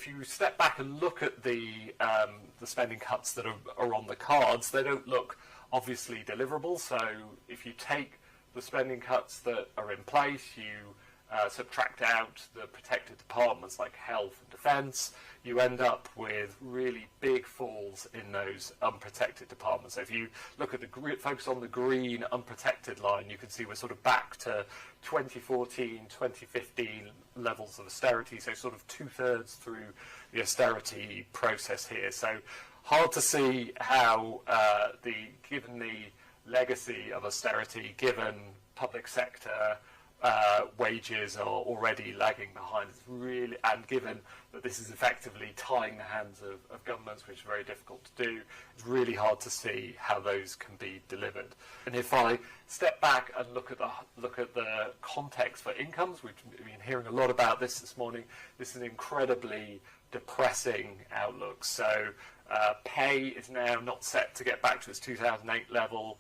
if you step back and look at the spending cuts that are on the cards, they don't look obviously deliverable. So if you take the spending cuts that are in place, you subtract out the protected departments like health and defence, you end up with really big falls in those unprotected departments. So if you look at focus on the green unprotected line, you can see we're sort of back to 2014, 2015 levels of austerity, so sort of 2/3 through the austerity process here. So hard to see how, given the legacy of austerity, given public sector wages are already lagging behind, it's really, and given that this is effectively tying the hands of governments, which is very difficult to do, it's really hard to see how those can be delivered. And if I step back and look at the context for incomes, we've been hearing a lot about this morning. This is an incredibly depressing outlook. So pay is now not set to get back to its 2008 level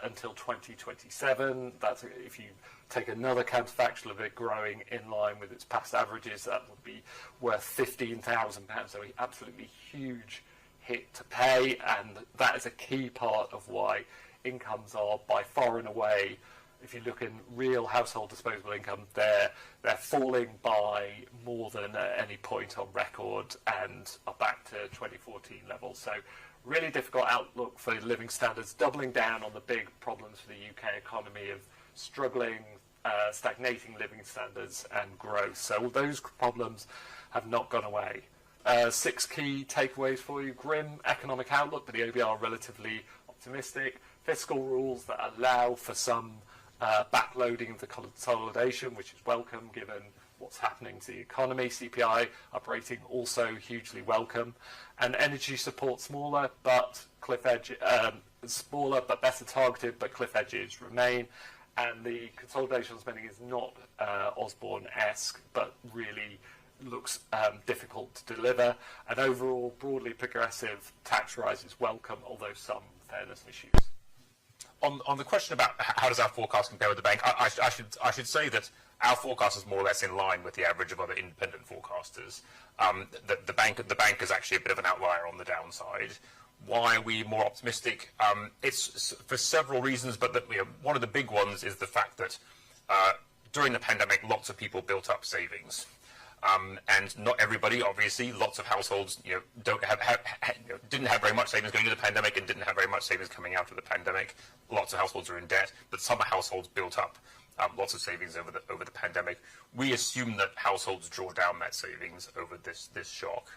until 2027. That's if you take another counterfactual of it growing in line with its past averages, that would be worth £15,000. So an absolutely huge hit to pay, and that is a key part of why incomes are by far and away, if you look in real household disposable income, they're falling by more than at any point on record and are back to 2014 levels. So really difficult outlook for living standards, doubling down on the big problems for the UK economy of struggling, stagnating living standards and growth. So those problems have not gone away. 6 key takeaways for you. Grim economic outlook, but the OBR relatively optimistic. Fiscal rules that allow for some backloading of the consolidation, which is welcome given what's happening to the economy. CPI operating also hugely welcome. And energy support smaller but better targeted, but cliff edges remain. And the consolidation spending is not Osborne-esque, but really looks difficult to deliver. And overall, broadly progressive tax rise is welcome, although some fairness issues. On the question about how does our forecast compare with the bank, I should say that our forecast is more or less in line with the average of other independent forecasters. The bank is actually a bit of an outlier on the downside. Why are we more optimistic? It's for several reasons, but one of the big ones is the fact that during the pandemic, lots of people built up savings. And not everybody, obviously. Lots of households, didn't have very much savings going into the pandemic and didn't have very much savings coming out of the pandemic. Lots of households are in debt, but some households built up lots of savings over the pandemic. We assume that households draw down that savings over this shock.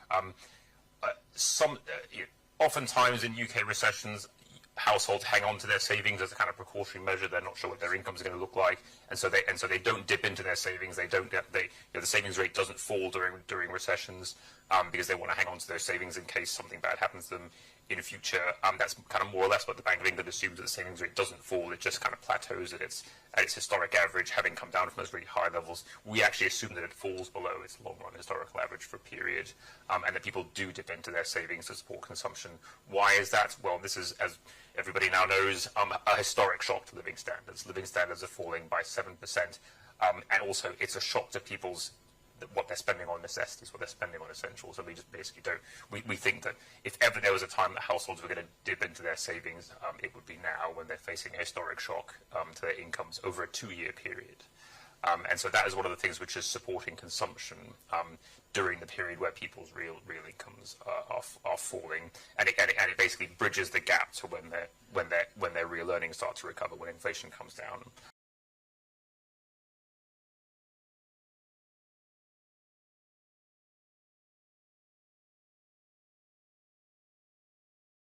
Oftentimes in UK recessions, households hang on to their savings as a kind of precautionary measure. They're not sure what their incomes are going to look like, and so they don't dip into their savings. The savings rate doesn't fall during recessions because they want to hang on to their savings in case something bad happens to them in the future. That's kind of more or less what the Bank of England assumes, that the savings rate doesn't fall. It just kind of plateaus at its historic average, having come down from those really high levels. We actually assume that it falls below its long-run historical average for a period, and that people do dip into their savings to support consumption. Why is that? Well, this is, as everybody now knows, a historic shock to living standards. Living standards are falling by 7%, and also it's a shock to people's what they're spending on necessities, what they're spending on essentials. And we just basically don't. We think that if ever there was a time that households were going to dip into their savings, it would be now, when they're facing a historic shock to their incomes over a 2-year period. And so that is one of the things which is supporting consumption during the period where people's real incomes are falling, and it basically bridges the gap to when their real earnings start to recover, when inflation comes down.